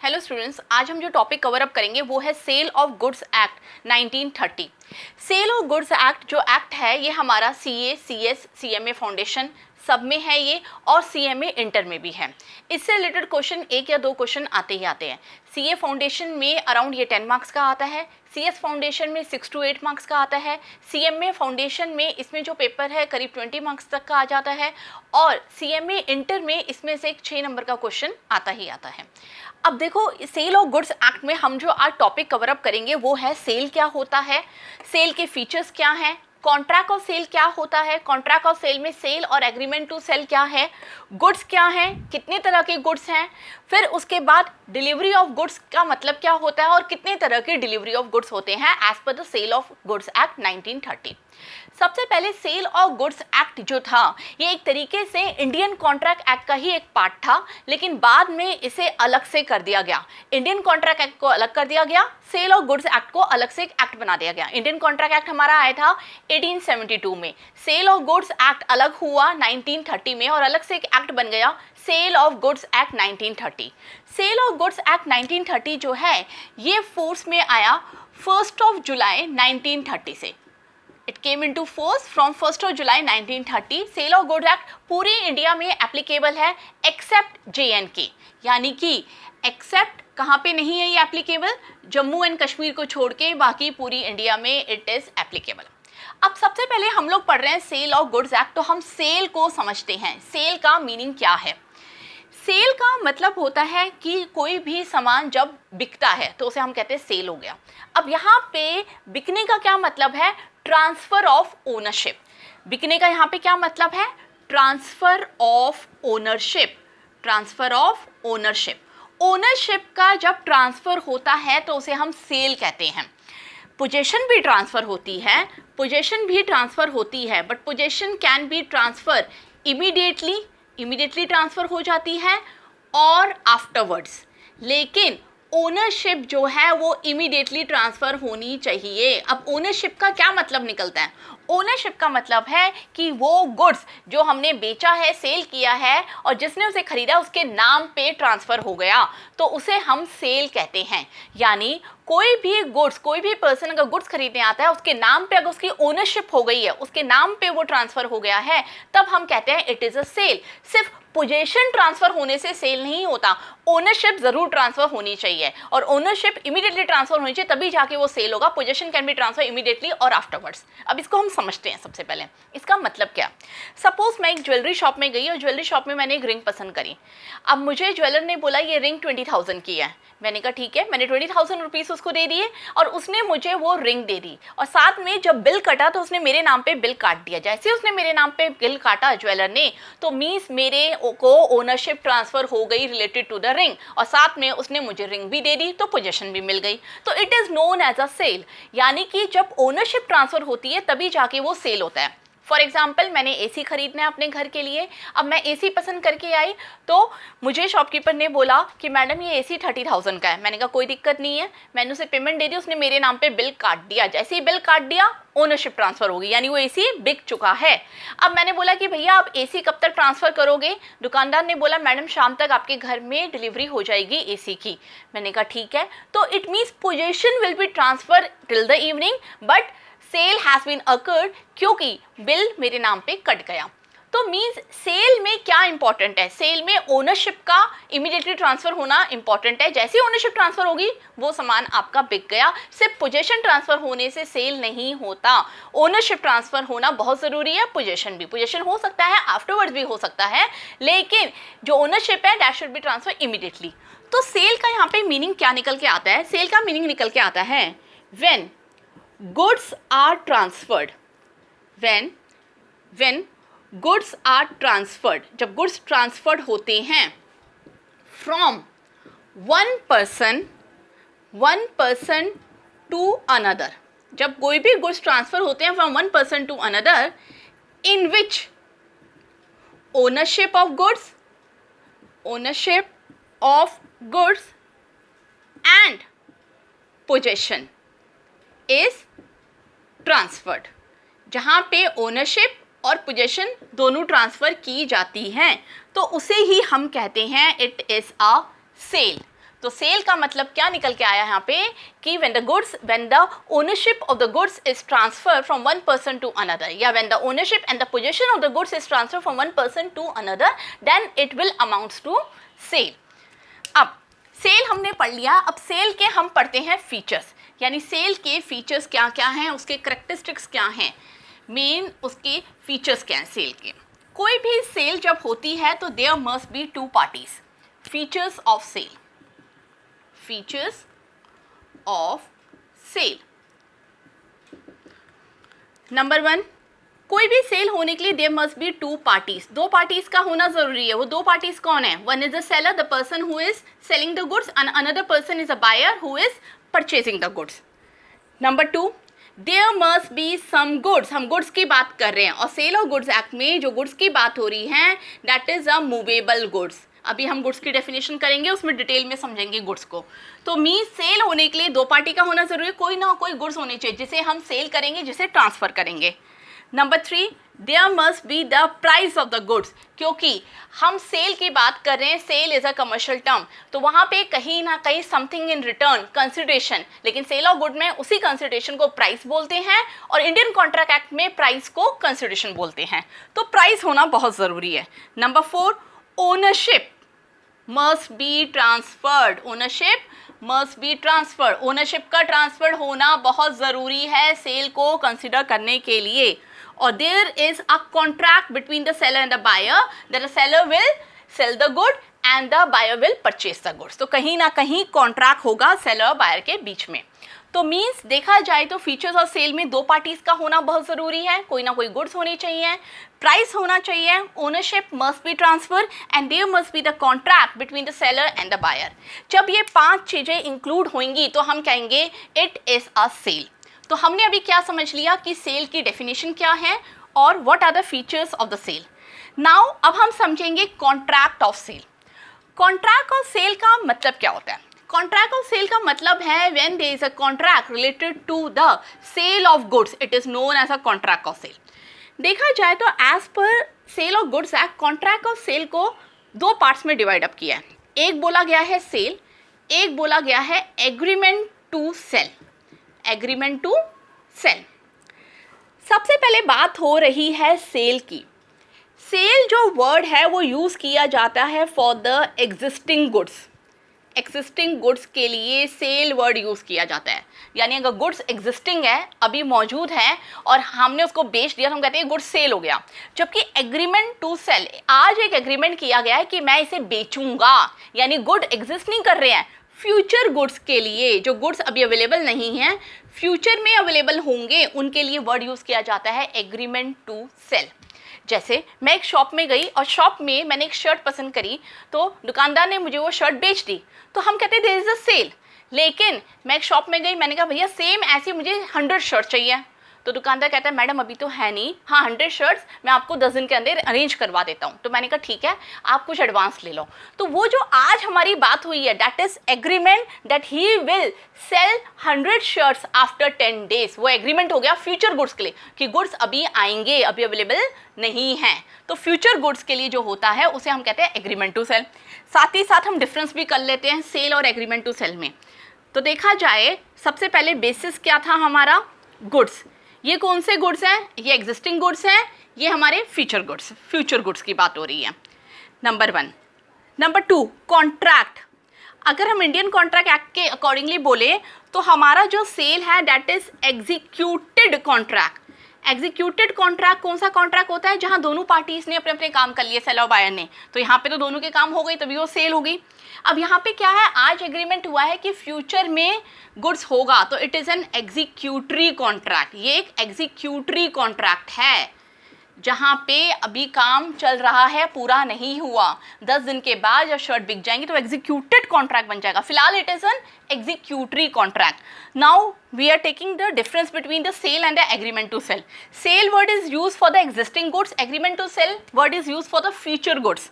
Hello students, आज हम जो टॉपिक कवर अप करेंगे वो है sale of goods act 1930। Sale of goods act जो एक्ट है ये हमारा सीए, सीएस, सीएमए फाउंडेशन सब में है ये, और सीएमए इंटर में भी है। इससे रिलेटेड क्वेश्चन एक या दो क्वेश्चन आते ही आते हैं। सीए फाउंडेशन में अराउंड ये 10 मार्क्स का आता है, सीएस फाउंडेशन में 6 to 8 मार्क्स का आता है, सीएमए फाउंडेशन में इसमें जो पेपर है करीब 20 मार्क्स तक का आ जाता है, और सीएमए इंटर में इसमें से एक 6 नंबर का क्वेश्चन आता ही आता है। अब देखो, सेल ऑफ गुड्स एक्ट में हम जो आज टॉपिक कवर अप करेंगे वो है सेल क्या होता है, सेल के फीचर्स क्या हैं, कॉन्ट्रैक्ट ऑफ सेल क्या होता है, कॉन्ट्रैक्ट ऑफ सेल में सेल और एग्रीमेंट टू सेल क्या है, गुड्स क्या हैं, कितने तरह के गुड्स हैं, फिर उसके बाद डिलीवरी ऑफ गुड्स का मतलब क्या होता है और कितने तरह के डिलीवरी ऑफ गुड्स होते हैं as per the sale of goods act 1930। सबसे पहले सेल ऑफ गुड्स एक्ट जो था ये एक तरीके से इंडियन कॉन्ट्रैक्ट एक्ट का ही एक पार्ट था, लेकिन बाद में इसे अलग से कर दिया गया। इंडियन कॉन्ट्रैक्ट एक्ट को अलग कर दिया गया, सेल ऑफ गुड्स एक्ट को अलग से एक एक्ट बना दिया गया। इंडियन कॉन्ट्रैक्ट एक्ट हमारा आया था 1872 में, सेल ऑफ गुड्स एक्ट अलग हुआ 1930 में और अलग से एक एक्ट बन गया sale of goods act 1930। Sale of goods act 1930 जो है ये फोर्स में आया 1 जुलाई 1930 से। It came into force from 1 July 1930। Sale of goods act पूरे इंडिया में एप्लीकेबल है एक्सेप्ट JNK, यानी कि एक्सेप्ट कहाँ पे नहीं है ये एप्लीकेबल, जम्मू एंड कश्मीर को छोड़ के बाकी पूरी इंडिया में इट इज़ एप्लीकेबल। अब सबसे पहले हम लोग पढ़ रहे हैं सेल ऑफ गुड्स एक्ट, तो हम सेल को समझते हैं। सेल का मीनिंग क्या है? सेल का मतलब होता है कि कोई भी सामान जब बिकता है तो उसे हम कहते हैं सेल हो गया। अब यहाँ पे बिकने का क्या मतलब है? Transfer of ownership. बिकने का यहाँ पे क्या मतलब है? Transfer of ownership. Transfer of ownership. Ownership का जब ट्रांसफर होता है तो उसे हम सेल कहते हैं। पोजेशन भी ट्रांसफर होती है, but possession can be transfer immediately transfer हो जाती है और आफ्टरवर्ड्स, लेकिन ओनरशिप जो है वो इमीडिएटली ट्रांसफ़र होनी चाहिए। अब ओनरशिप का क्या मतलब निकलता है? ओनरशिप का मतलब है कि वो गुड्स जो हमने बेचा है, सेल किया है, और जिसने उसे खरीदा उसके नाम पे ट्रांसफ़र हो गया तो उसे हम सेल कहते हैं। यानी कोई भी गुड्स, कोई भी पर्सन अगर गुड्स खरीदने आता है उसके नाम पे अगर उसकी ओनरशिप हो गई है, उसके नाम पे वो ट्रांसफ़र हो गया है, तब हम कहते हैं इट इज़ अ सेल। सिर्फ पोजेशन ट्रांसफर होने से सेल नहीं होता, ओनरशिप जरूर ट्रांसफर होनी चाहिए, और ओनरशिप इमीडिएटली ट्रांसफर होनी चाहिए तभी जाके वो सेल होगा। Possession can be transfer immediately और आफ्टरवर्ड्स। अब इसको हम समझते हैं। सबसे पहले इसका मतलब क्या? सपोज मैं एक ज्वेलरी शॉप में गई और ज्वेलरी शॉप में मैंने एक रिंग पसंद करी। अब मुझे ज्वेलर ने बोला ये रिंग 20,000 की है। मैंने कहा ठीक है, मैंने 20,000 रुपीज़ उसको दे दिए और उसने मुझे वो रिंग दे दी, और साथ में जब बिल कटा तो उसने मेरे नाम पे बिल काट दिया। जैसे उसने मेरे नाम पे बिल काटा ज्वेलर ने, तो मीन्स मेरे को ओनरशिप ट्रांसफर हो गई रिलेटेड टू द रिंग, और साथ में उसने मुझे रिंग भी दे दी तो पोजीशन भी मिल गई। तो it is known as a sale. यानी कि जब ओनरशिप ट्रांसफर होती है तभी जाके वो सेल होता है। फॉर एग्जाम्पल, मैंने AC खरीदना है अपने घर के लिए। अब मैं AC पसंद करके आई तो मुझे शॉपकीपर ने बोला कि मैडम ये AC 30,000 का है। मैंने कहा कोई दिक्कत नहीं है, मैंने उसे पेमेंट दे दी, उसने मेरे नाम पे बिल काट दिया। जैसे ही बिल काट दिया ओनरशिप ट्रांसफर होगी, यानी वो AC बिक चुका है। अब मैंने बोला कि भैया आप AC कब तक ट्रांसफ़र करोगे? दुकानदार ने बोला मैडम शाम तक आपके घर में डिलीवरी हो जाएगी AC की। मैंने कहा ठीक है। तो it means position will be transfer till the evening, but sale has been occurred क्योंकि बिल मेरे नाम पे कट गया। तो मीन्स सेल में क्या इंपॉर्टेंट है? सेल में ओनरशिप का इमीडिएटली ट्रांसफर होना इंपॉर्टेंट है। जैसे ओनरशिप ट्रांसफर होगी वो सामान आपका बिक गया। सिर्फ पोजीशन ट्रांसफर होने से सेल नहीं होता, ओनरशिप ट्रांसफर होना बहुत ज़रूरी है। पोजीशन हो सकता है, आफ्टरवर्ड्स भी हो सकता है, लेकिन जो ओनरशिप है that should be transfer immediately. तो सेल का यहाँ पे मीनिंग क्या निकल के आता है? सेल का मीनिंग निकल के आता है when goods are transferred, when goods are transferred, जब goods transferred होते हैं from one person to another, जब कोई भी goods transfer होते हैं from one person to another, in which ownership of goods and possession is transferred. जहाँ पे ओनरशिप और पोजेशन दोनों ट्रांसफ़र की जाती हैं तो उसे ही हम कहते हैं इट इज़ अ सेल। तो सेल का मतलब क्या निकल के आया यहाँ पे कि when the ownership of the goods is transferred from one person to another, या when the ownership and the possession of the goods is transferred from one person to another, then it will amounts to sale. अब cell हमने पढ़ लिया, अब cell के हम पढ़ते हैं फीचर्स, यानी सेल के फीचर्स क्या क्या हैं, उसके करेक्टरिस्टिक्स क्या हैं, मेन उसके फीचर्स क्या हैं सेल के। कोई भी सेल जब होती है तो there must be two parties. Features of sale, features of sale. Number 1, कोई भी सेल होने के लिए there must be two parties, दो पार्टीज का होना जरूरी है। वो दो पार्टीज कौन है? One is the seller, the person who is selling the goods, and another person is a buyer who is purchasing the goods. Number 2, there must be some goods, हम गुड्स की बात कर रहे हैं और सेल ऑफ गुड्स एक्ट में जो goods की बात हो रही है that is a movable goods. अभी हम गुड्स की डेफिनेशन करेंगे, उसमें डिटेल में समझेंगे गुड्स को। तो मीन सेल होने के लिए दो पार्टी का होना जरूरी है, कोई ना कोई गुड्स होने चाहिए जिसे हम सेल करेंगे, जिसे ट्रांसफर करेंगे। Number 3, there must be the price of the goods, क्योंकि हम सेल की बात कर रहे हैं, sale is a commercial term, तो वहाँ पे कहीं ना कहीं समथिंग इन रिटर्न कंसिडरेशन, लेकिन सेल ऑफ गुड में उसी कंसिडरेशन को प्राइस बोलते हैं और इंडियन कॉन्ट्रैक्ट एक्ट में प्राइस को कंसिडरेशन बोलते हैं, तो प्राइस होना बहुत ज़रूरी है। Number 4, ownership must be transferred, ownership must be transferred, ownership का ट्रांसफर होना बहुत ज़रूरी है सेल को कंसिडर करने के लिए। और there is a contract between the seller and the buyer that the seller will sell the good and the buyer will purchase the goods, तो कहीं ना कहीं कॉन्ट्रैक्ट होगा सेलर और बायर के बीच में। तो मीन्स देखा जाए तो फीचर्स ऑफ सेल में दो पार्टीज का होना बहुत ज़रूरी है, कोई ना कोई गुड्स होनी चाहिए, प्राइस होना चाहिए, ownership must be transfer and there must be the contract between the seller and the buyer. जब ये 5 चीज़ें इंक्लूड होंगी तो हम कहेंगे इट इज़ अ सेल। तो हमने अभी क्या समझ लिया कि सेल की डेफिनेशन क्या है और what are the features of the sale. Now अब हम समझेंगे contract of sale. Contract of sale का मतलब क्या होता है? कॉन्ट्रैक्ट ऑफ सेल का मतलब है when there is a contract related to the sale of goods, it is known as a contract of sale. देखा जाए तो as per sale of goods act contract of sale को 2 parts में divide up किया है। एक बोला गया है सेल, एक बोला गया है agreement to sale, agreement to sale. सबसे पहले बात हो रही है सेल की। सेल जो वर्ड है वो यूज़ किया जाता है for the existing goods, existing goods के लिए सेल वर्ड यूज़ किया जाता है। यानी अगर गुड्स एग्जिस्टिंग है, अभी मौजूद है और हमने उसको बेच दिया तो हम कहते हैं गुड्स सेल हो गया। जबकि एग्रीमेंट टू सेल, आज एक एग्रीमेंट किया गया है कि मैं इसे बेचूंगा, यानी गुड एग्जिस्ट नहीं कर रहे हैं, फ्यूचर गुड्स के लिए जो गुड्स अभी अवेलेबल नहीं हैं, फ्यूचर में अवेलेबल होंगे, उनके लिए वर्ड यूज़ किया जाता है एग्रीमेंट टू सेल। जैसे मैं एक शॉप में गई और शॉप में मैंने एक शर्ट पसंद करी तो दुकानदार ने मुझे वो शर्ट बेच दी, तो हम कहते हैं देयर इज़ अ सेल। लेकिन मैं एक शॉप में गई, मैंने कहा भैया सेम ऐसी मुझे 100 शर्ट चाहिए, तो दुकानदार कहता है मैडम अभी तो है नहीं, हाँ 100 शर्ट्स मैं आपको 10 दिन के अंदर अरेंज करवा देता हूँ। तो मैंने कहा ठीक है, आप कुछ एडवांस ले लो। तो वो जो आज हमारी बात हुई है that is agreement that he will sell 100 shirts after 10 days, वो एग्रीमेंट हो गया फ्यूचर गुड्स के लिए कि गुड्स अभी आएंगे, अभी अवेलेबल नहीं हैं। तो फ्यूचर गुड्स के लिए जो होता है उसे हम कहते हैं एग्रीमेंट टू सेल। साथ ही साथ हम डिफरेंस भी कर लेते हैं सेल और एग्रीमेंट टू सेल में। तो देखा जाए सबसे पहले बेसिस क्या था हमारा, गुड्स। ये कौन से गुड्स हैं? ये एग्जिस्टिंग गुड्स हैं, ये हमारे फ्यूचर गुड्स की बात हो रही है, नंबर 1। Number 2, contract. अगर हम इंडियन कॉन्ट्रैक्ट एक्ट के अकॉर्डिंगली बोले तो हमारा जो सेल है that is executed contract. Executed contract कौन सा कॉन्ट्रैक्ट होता है? जहां दोनों पार्टीज ने अपने अपने काम कर लिए, सेलर और बायर ने, तो यहाँ पे तो दोनों के काम हो गई, तभी वो सेल हो गई। अब यहाँ पे क्या है, आज एग्रीमेंट हुआ है कि फ्यूचर में गुड्स होगा, तो it is an executory contract. ये एक एग्जीक्यूटरी कॉन्ट्रैक्ट है जहाँ पे अभी काम चल रहा है, पूरा नहीं हुआ, 10 दिन के बाद जब शर्ट बिक जाएंगी तो एग्जीक्यूटेड कॉन्ट्रैक्ट बन जाएगा। फिलहाल it is an executory contract. Now we are taking the difference between the sale and the agreement to sell. Sale word is used for the existing goods, agreement to sell word is used for the future goods.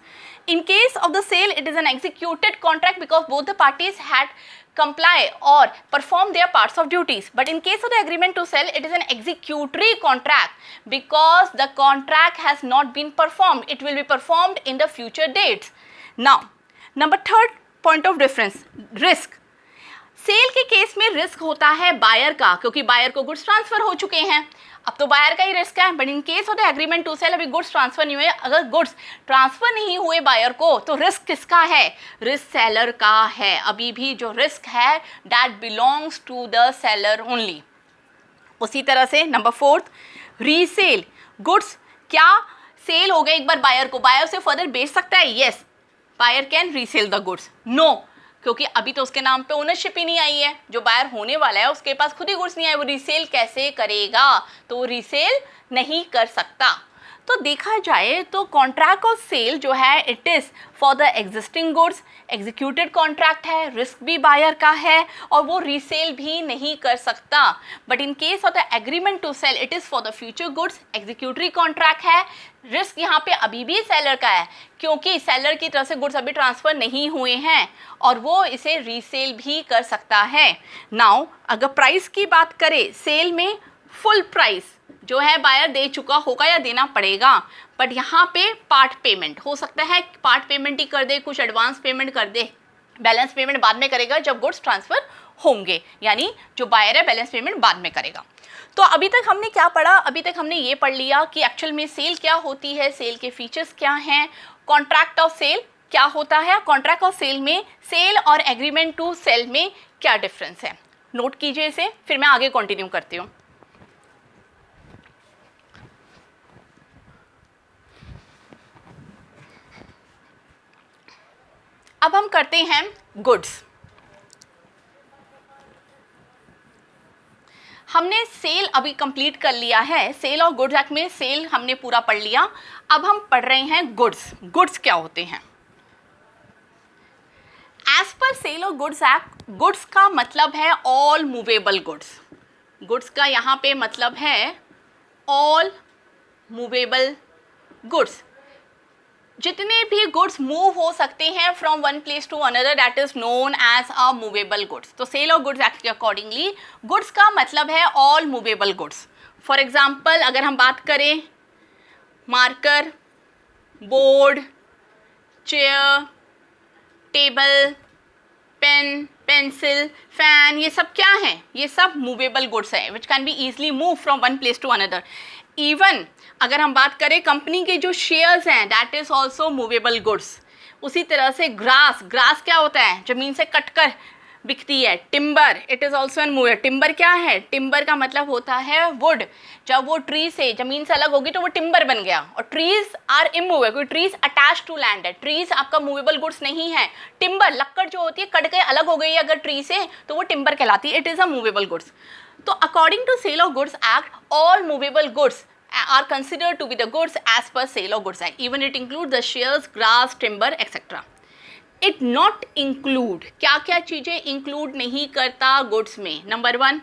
In case of the sale, it is an executed contract because both the parties had comply or perform their parts of duties. But in case of the agreement to sell, it is an executory contract because the contract has not been performed. It will be performed in the future dates. Now, number 3, point of difference, risk. Sale के case में risk होता है buyer का, क्योंकि buyer को goods transfer हो चुके हैं, अब तो बायर का ही रिस्क है। But in case of the agreement to sale अभी गुड्स ट्रांसफर नहीं हुए, अगर गुड्स ट्रांसफर नहीं हुए बायर को तो रिस्क किसका है? रिस्क सेलर का है। अभी भी जो रिस्क है that belongs to the seller only. उसी तरह से नंबर 4 रीसेल। गुड्स क्या सेल हो गए एक बार बायर को, बायर से फर्दर बेच सकता है? Yes, buyer can resale the goods. No, क्योंकि अभी तो उसके नाम पे ओनरशिप ही नहीं आई है, जो बायर होने वाला है उसके पास खुद ही गुड्स नहीं आए, वो रीसेल कैसे करेगा? तो वो रीसेल नहीं कर सकता। तो देखा जाए तो कॉन्ट्रैक्ट ऑफ सेल जो है it is for the existing goods, executed contract है, रिस्क भी बायर का है और वो रीसेल भी नहीं कर सकता। But in case of the agreement to sale it is for the future goods, executory contract है, रिस्क यहाँ पे अभी भी सेलर का है, क्योंकि सेलर की तरफ से गुड्स अभी ट्रांसफ़र नहीं हुए हैं और वो इसे रीसेल भी कर सकता है। नाउ अगर प्राइस की बात करें, सेल में फुल प्राइस जो है बायर दे चुका होगा या देना पड़ेगा, बट यहाँ पे पार्ट पेमेंट हो सकता है, पार्ट पेमेंट ही कर दे, कुछ एडवांस पेमेंट कर दे, बैलेंस पेमेंट बाद में करेगा जब गुड्स ट्रांसफ़र होंगे, यानी जो बायर है बैलेंस पेमेंट बाद में करेगा। तो अभी तक हमने क्या पढ़ा? अभी तक हमने ये पढ़ लिया कि एक्चुअल में सेल क्या होती है, सेल के फीचर्स क्या हैं, कॉन्ट्रैक्ट ऑफ सेल क्या होता है, कॉन्ट्रैक्ट ऑफ सेल में सेल और एग्रीमेंट टू सेल में क्या डिफरेंस है। नोट कीजिए इसे, फिर मैं आगे कंटिन्यू करती हूँ। अब हम करते हैं गुड्स। हमने सेल अभी कंप्लीट कर लिया है, सेल और गुड्स एक्ट में सेल हमने पूरा पढ़ लिया। अब हम पढ़ रहे हैं गुड्स। गुड्स क्या होते हैं? एज पर सेल और गुड्स एक्ट, गुड्स का मतलब है ऑल मूवेबल गुड्स। गुड्स का यहाँ पे मतलब है ऑल मूवेबल गुड्स। जितने भी गुड्स मूव हो सकते हैं from one place to another that is known as a movable goods. तो सेल और गुड्स एक्ट के अकॉर्डिंगली गुड्स का मतलब है all movable goods. For example अगर हम बात करें, marker, board, chair, table, pen, pencil, fan, ये सब क्या हैं? ये सब मूवेबल गुड्स हैं which can be easily move from one place to another. Even अगर हम बात करें कंपनी के जो शेयर्स हैं that is also movable goods. उसी तरह से ग्रास, ग्रास क्या होता है? ज़मीन से कटकर बिकती है। Timber, it is also an movable. Timber क्या है? टिम्बर का मतलब होता है वुड। जब वो ट्री से, ज़मीन से अलग होगी तो वो टिम्बर बन गया। और ट्रीज आर इमूवेबल, क्योंकि ट्रीज अटैच टू लैंड है। ट्रीज आपका मूवेबल गुड्स नहीं है। टिम्बर, लक्कड़ जो होती है कट के अलग हो गई अगर ट्री से तो वो टिम्बर कहलाती है, it is a movable goods. तो according to sale of goods act, all movable goods are considered to be the goods as per sale of goods act. Even it includes the shares, grass, timber, etc. It not include, क्या क्या चीज़ें include नहीं करता goods में? Number 1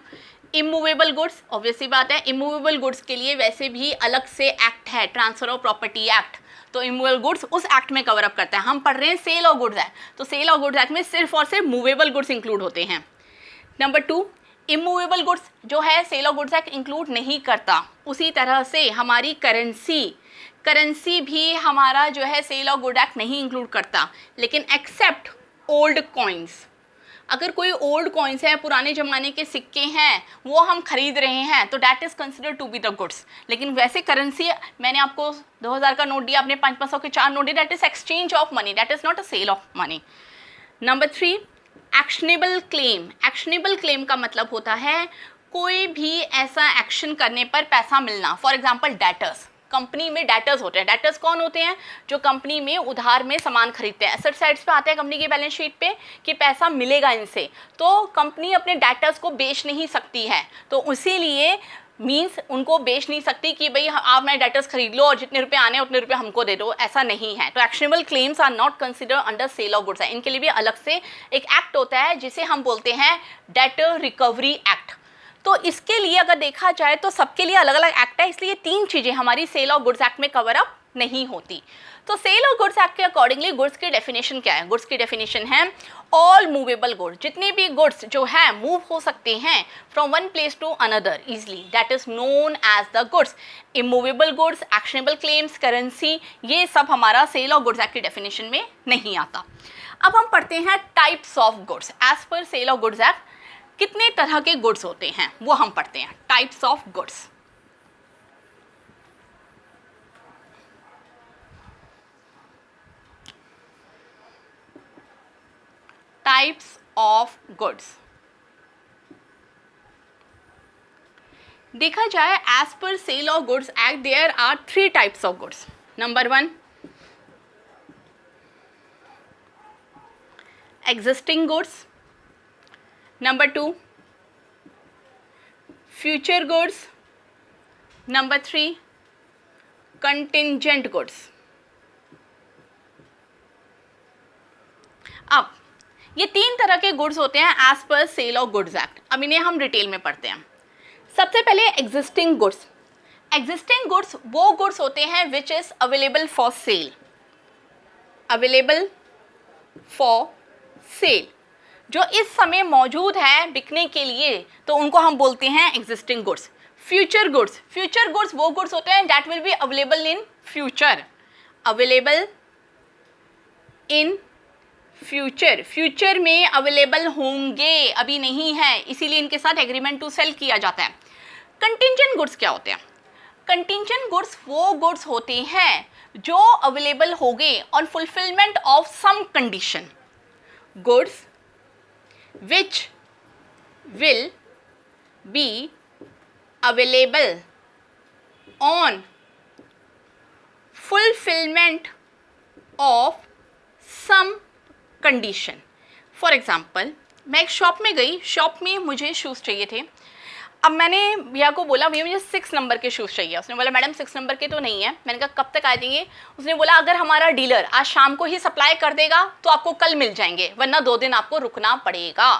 immovable goods. Obviously बात है, immovable goods के लिए वैसे भी अलग से एक्ट है, ट्रांसफर ऑफ प्रॉपर्टी एक्ट। तो इमूवेबल गुड्स उस एक्ट में कवर अप करता है। हम पढ़ रहे हैं सेल ऑफ गुड्स एक्ट, तो सेल ऑफ गुड्स एक्ट में सिर्फ और सिर्फ मूवेबल गुड्स इंक्लूड होते हैं। नंबर 2 इमूवेबल गुड्स जो है sale of goods act include नहीं करता। उसी तरह से हमारी करेंसी भी हमारा जो है सेल ऑफ गुड एक्ट नहीं इंक्लूड करता, लेकिन एक्सेप्ट ओल्ड कॉइन्स। अगर कोई ओल्ड कॉइन्स हैं, पुराने ज़माने के सिक्के हैं, वो हम खरीद रहे हैं तो that is considered to be the goods. लेकिन वैसे करेंसी, मैंने आपको 2000 का नोट दिया, आपने 500 के 4 नोट दिए, that is exchange of money, that is not a sale of money. Number 3 actionable claim. Actionable claim का मतलब होता है कोई भी ऐसा एक्शन करने पर पैसा मिलना। फॉर एग्जांपल डेटर्स, कंपनी में डेटर्स होते हैं। डेटर्स कौन होते हैं? जो कंपनी में उधार में सामान खरीदते हैं। एसेट साइड्स पे आते हैं कंपनी की बैलेंस शीट पे कि पैसा मिलेगा इनसे, तो कंपनी अपने डेटर्स को बेच नहीं सकती है। तो इसीलिए मीन्स उनको बेच नहीं सकती कि भाई आप मेरे डेटर्स खरीद लो और जितने रुपए आने उतने रुपए हमको दे दो, ऐसा नहीं है। तो actionable claims are not consider under sale of goods. इनके लिए भी अलग से एक एक्ट होता है जिसे हम बोलते हैं डेटर रिकवरी एक्ट। तो इसके लिए अगर देखा जाए तो सबके लिए अलग अलग एक्ट है, इसलिए 3 चीज़ें हमारी सेल ऑफ गुड्स एक्ट में कवर अप नहीं होती। तो सेल ऑफ गुड्स एक्ट के अकॉर्डिंगली गुड्स की डेफिनेशन क्या है? गुड्स की डेफिनेशन है ऑल मूवेबल गुड्स। जितने भी गुड्स जो है मूव हो सकते हैं from one place to another easily, that is known as the goods. Immovable goods, actionable claims, currency, ये सब हमारा सेल ऑफ गुड्स एक्ट की डेफिनेशन में नहीं आता। अब हम पढ़ते हैं types of goods. As per sale of goods act कितने तरह के गुड्स होते हैं वो हम पढ़ते हैं। Types of goods, types of goods. देखा जाए as per sale of goods act there are 3 types of goods. Number 1 existing goods, number 2 future goods, number 3 contingent goods। अब ये 3 तरह के गुड्स होते हैं as per sale of goods act. अब इन्हें हम डिटेल में पढ़ते हैं। सबसे पहले एग्जिस्टिंग गुड्स। एग्जिस्टिंग गुड्स वो गुड्स होते हैं which is available for cell, available for cell, जो इस समय मौजूद है बिकने के लिए, तो उनको हम बोलते हैं existing goods. Future goods, future goods वो गुड्स होते हैं that will be available in future, available in future, future में अवेलेबल होंगे, अभी नहीं है, इसीलिए इनके साथ एग्रीमेंट टू सेल किया जाता है। कंटिंजेंट गुड्स क्या होते हैं? कंटिंजेंट गुड्स वो गुड्स होते हैं जो अवेलेबल होंगे on fulfilment of some condition, goods which will be available on fulfillment of some condition। For example मैं एक शॉप में गई, शॉप में मुझे शूज़ चाहिए थे। अब मैंने भैया को बोला भैया मुझे 6 नंबर के शूज़ चाहिए। उसने बोला मैडम 6 नंबर के तो नहीं है। मैंने कहा कब तक आ जाएंगे? उसने बोला अगर हमारा डीलर आज शाम को ही सप्लाई कर देगा तो आपको कल मिल जाएंगे, वरना 2 दिन आपको रुकना पड़ेगा।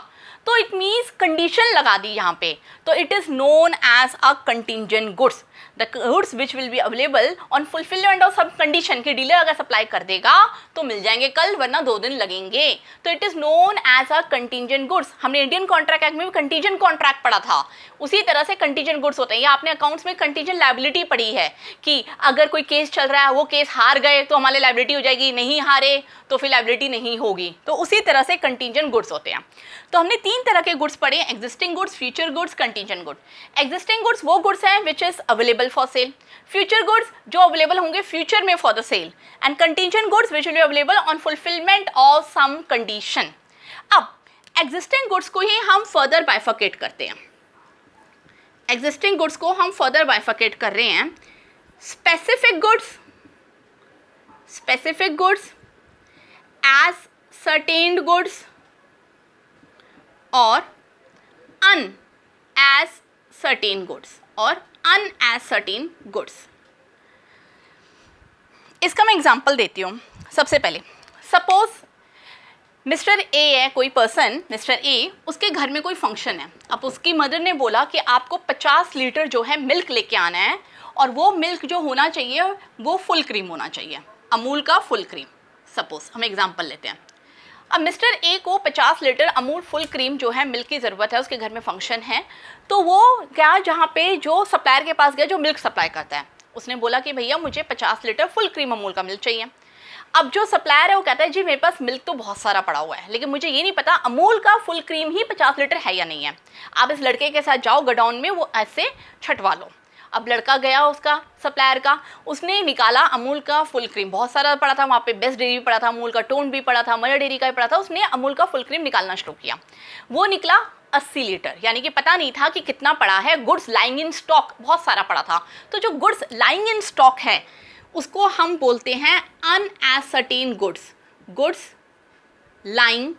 तो इट मीन्स कंडीशन लगा दी यहाँ पे, तो it is known as a contingent goods, the goods which will be available on fulfilment of some condition कि डीलर अगर सप्लाई कर देगा तो मिल जाएंगे कल, वरना 2 दिन लगेंगे। तो it is known as a contingent goods. हमने इंडियन कॉन्ट्रैक्ट एक्ट में भी कंटिंजेंट कॉन्ट्रैक्ट पढ़ा था, उसी तरह से कंटिंजेंट गुड्स होते हैं। या आपने अकाउंट्स में कंटिंजेंट लायबिलिटी पढ़ी है कि अगर कोई केस चल रहा है, वो केस हार गए तो हमारे लायबिलिटी हो जाएगी, नहीं हारे तो फिर लायबिलिटी नहीं होगी। तो उसी तरह से कंटिंजेंट गुड्स होते हैं। तो हमने 3 तरह के गुड्स पढ़े, existing goods, future goods, contingent good. Existing goods वो गुड्स हैं which is available for sale, future goods जो अवेलेबल होंगे फ्यूचर में for the sale, and contingent goods which will be available on fulfilment of some condition. अब existing goods को ही हम further bifurcate करते हैं। एग्जिस्टिंग गुड्स को हम फर्दर बाइफर्केट कर रहे हैं। Specific goods, specific goods, as ascertained goods और as certain goods और as certain goods। इसका मैं एग्जांपल देती हूँ। सबसे पहले सपोज मिस्टर ए है, कोई पर्सन मिस्टर ए, उसके घर में कोई फंक्शन है। अब उसकी मदर ने बोला कि आपको 50 लीटर जो है मिल्क लेके आना है, और वो मिल्क जो होना चाहिए वो फुल क्रीम होना चाहिए, अमूल का फुल क्रीम। सपोज हम एग्जांपल लेते हैं। अब मिस्टर ए को 50 लीटर अमूल फुल क्रीम जो है मिल्क की ज़रूरत है, उसके घर में फंक्शन है। तो वो क्या, जहाँ पे जो सप्लायर के पास गया जो मिल्क सप्लाई करता है, उसने बोला कि भैया मुझे 50 लीटर फुल क्रीम अमूल का मिल्क चाहिए। अब जो सप्लायर है वो कहता है जी मेरे पास मिल्क तो बहुत सारा पड़ा हुआ है, लेकिन मुझे ये नहीं पता अमूल का फुल क्रीम ही 50 लीटर है या नहीं है। आप इस लड़के के साथ जाओ गोडाउन में, वो ऐसे छटवा लो। अब लड़का गया उसका सप्लायर का, उसने निकाला अमूल का फुल क्रीम, बहुत सारा पड़ा था वहाँ पे, बेस्ट डेयरी भी पड़ा था, अमूल का टोन भी पड़ा था, मदर डेयरी का भी पड़ा था। उसने अमूल का फुल क्रीम निकालना शुरू किया। वो निकला 80 लीटर, यानी कि पता नहीं था कि कितना पड़ा है। गुड्स लाइंग इन स्टॉक बहुत सारा पड़ा था। तो जो गुड्स लाइंग इन स्टॉक है उसको हम बोलते हैं unascertained goods, goods lying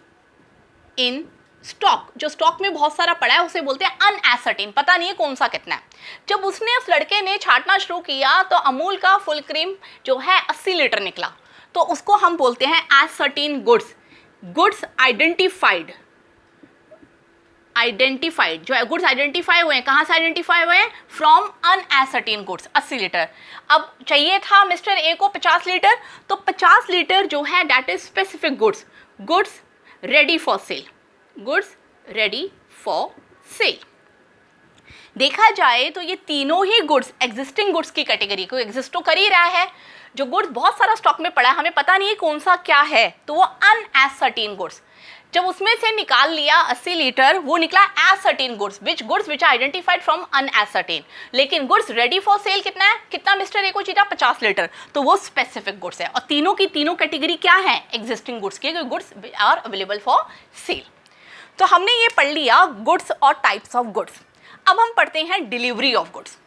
in stock. जो स्टॉक में बहुत सारा पड़ा है उसे बोलते हैं अनएसर्टेन, पता नहीं है कौन सा कितना है। जब उसने उस लड़के ने छांटना शुरू किया तो अमूल का फुल क्रीम जो है 80 लीटर निकला। तो उसको हम बोलते हैं ascertain goods, goods identified. Identified जो है गुड्स आइडेंटिफाई हुए हैं, कहाँ से आइडेंटिफाई हुए हैं? From unascertained goods, 80 litre. अब चाहिए था मिस्टर ए को 50 लीटर, तो 50 लीटर जो है that is specific goods, goods ready for sale, goods ready for sale. देखा जाए तो ये तीनों ही गुड्स एग्जिस्टिंग गुड्स की कैटेगरी को एग्जिस्ट तो कर ही रहा है। जो गुड्स बहुत सारा स्टॉक में पड़ा है, हमें पता नहीं है कौन सा क्या है, तो वो अनएसर्टेन गुड्स। जब उसमें से निकाल लिया 80 लीटर, वो निकला ascertain goods, which are identified from unascertain. लेकिन गुड्स रेडी फॉर सेल कितना है, कितना मिस्टर एको चीटा 50 लीटर, तो वो स्पेसिफिक गुड्स है। और तीनों की तीनों कैटेगरी क्या है, एग्जिस्टिंग गुड्स की, goods are available for sale. तो हमने ये पढ़ लिया गुड्स और टाइप्स ऑफ गुड्स। अब हम पढ़ते हैं delivery of goods.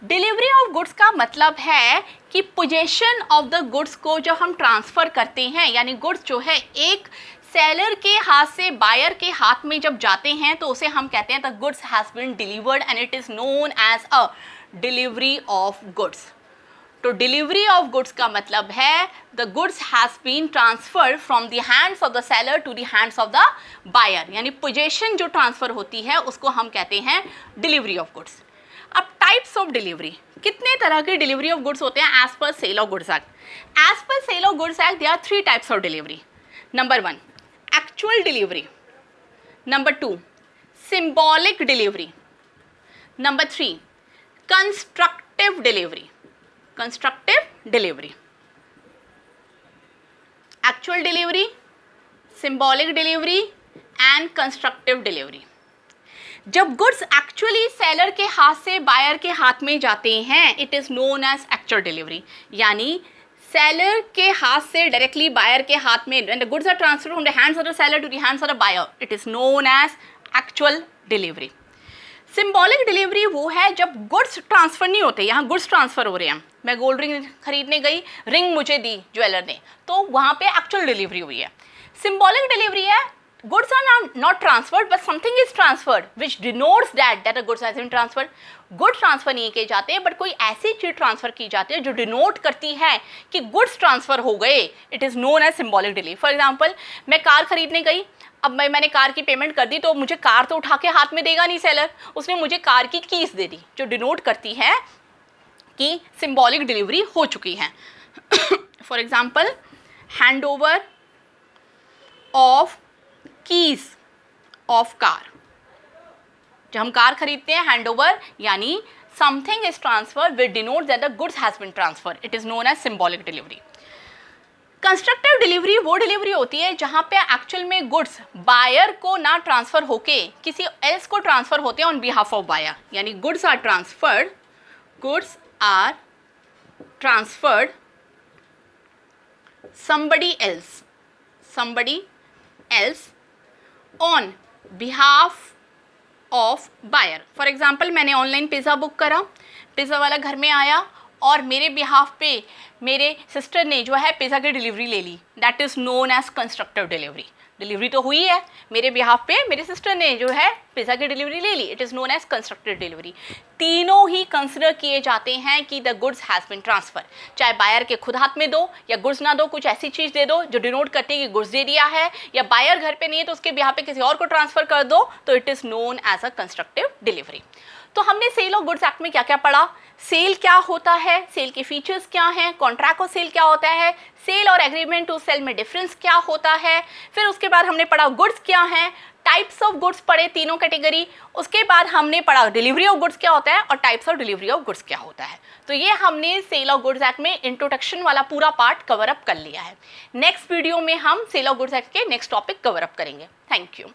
Delivery of goods का मतलब है कि पोजेशन ऑफ द गुड्स को जब हम ट्रांसफ़र करते हैं, यानी गुड्स जो है एक सेलर के हाथ से बायर के हाथ में जब जाते हैं, तो उसे हम कहते हैं the goods has been delivered and it is known as a delivery of goods. तो डिलीवरी ऑफ गुड्स का मतलब है the goods has been transferred from the hands of the seller to the hands of the buyer, यानी possession जो transfer होती है उसको हम कहते हैं डिलीवरी ऑफ गुड्स। अब टाइप्स ऑफ डिलीवरी, कितने तरह के डिलीवरी ऑफ गुड्स होते हैं as per sale of goods act. As per sale of goods act there are 3 types of delivery. Number 1 actual delivery, number 2 symbolic delivery, number 3 constructive delivery. Constructive delivery, actual delivery, symbolic delivery and constructive delivery. जब goods actually seller के हाथ से buyer के हाथ में जाते हैं, it is known as actual delivery, यानी सेलर के हाथ से डायरेक्टली बायर के हाथ में, when the goods are transferred from the hands of the seller to the hands of the buyer, it is known as actual delivery. Symbolic delivery वो है जब गुड्स ट्रांसफ़र नहीं होते, यहाँ गुड्स ट्रांसफ़र हो रहे हैं। मैं गोल्ड रिंग खरीदने गई, रिंग मुझे दी ज्वेलर ने, तो वहाँ पे एक्चुअल डिलीवरी हुई है। सिंबॉलिक डिलीवरी है goods are not transferred but something is transferred which denotes that the goods has been transferred। Goods transfer नहीं किए जाते बट कोई ऐसी चीज़ ट्रांसफ़र की जाती है जो डिनोट करती है कि गुड्स ट्रांसफ़र हो गए, it is known as symbolic delivery. For example, मैं कार खरीदने गई, अब मैंने कार की पेमेंट कर दी, तो मुझे कार तो उठा के हाथ में देगा नहीं सेलर, उसने मुझे कार की कीज़ दे दी, जो डिनोट करती है कि सिंबॉलिक डिलीवरी हो चुकी है। For example, hand over of keys of car, जब हम कार खरीदते हैं हैंड ओवर, यानी something is transfer which denote that the goods has been transfer, it is known as symbolic delivery. Constructive delivery वो delivery होती है जहां पे एक्चुअल में गुड्स बायर को ना ट्रांसफर होके किसी एल्स को ट्रांसफर होते हैं ऑन बिहाफ ऑफ बायर, यानी goods are transferred somebody else on behalf of buyer. For example, मैंने ऑनलाइन पिज़्ज़ा बुक करा, पिज़्ज़ा वाला घर में आया और मेरे बिहाफ पे मेरे सिस्टर ने जो है पिज़्ज़ा की डिलीवरी ले ली, that is known as constructive delivery. Delivery तो हुई है, मेरे बिहाफ पे मेरे सिस्टर ने जो है पिज़्ज़ा की डिलीवरी ले ली, it is known as constructive delivery. तीनों ही कंसिडर किए जाते हैं कि the goods has been transfer, चाहे बायर के खुद हाथ में दो या गुड्स ना दो, कुछ ऐसी चीज़ दे दो जो डिनोट करती है कि गुड्स दे दिया है, या बायर घर पे नहीं है तो उसके बिहाफ पे किसी और को ट्रांसफ़र कर दो, तो it is known as a constructive delivery. तो हमने सेल ऑफ गुड्स एक्ट में क्या क्या पढ़ा, सेल क्या होता है, सेल के फीचर्स क्या हैं, कॉन्ट्रैक्ट ऑफ सेल क्या होता है, सेल और एग्रीमेंट टू सेल में डिफरेंस क्या होता है, फिर उसके बाद हमने पढ़ा गुड्स क्या हैं, टाइप्स ऑफ गुड्स पढ़े तीनों कैटेगरी, उसके बाद हमने पढ़ा डिलीवरी ऑफ गुड्स क्या होता है और types of delivery of goods क्या होता है। तो ये हमने सेल ऑफ गुड्स एक्ट में इंट्रोडक्शन वाला पूरा पार्ट कवर अप कर लिया है। नेक्स्ट वीडियो में हम सेल ऑफ गुड्स एक्ट के नेक्स्ट टॉपिक कवर अप करेंगे। Thank you.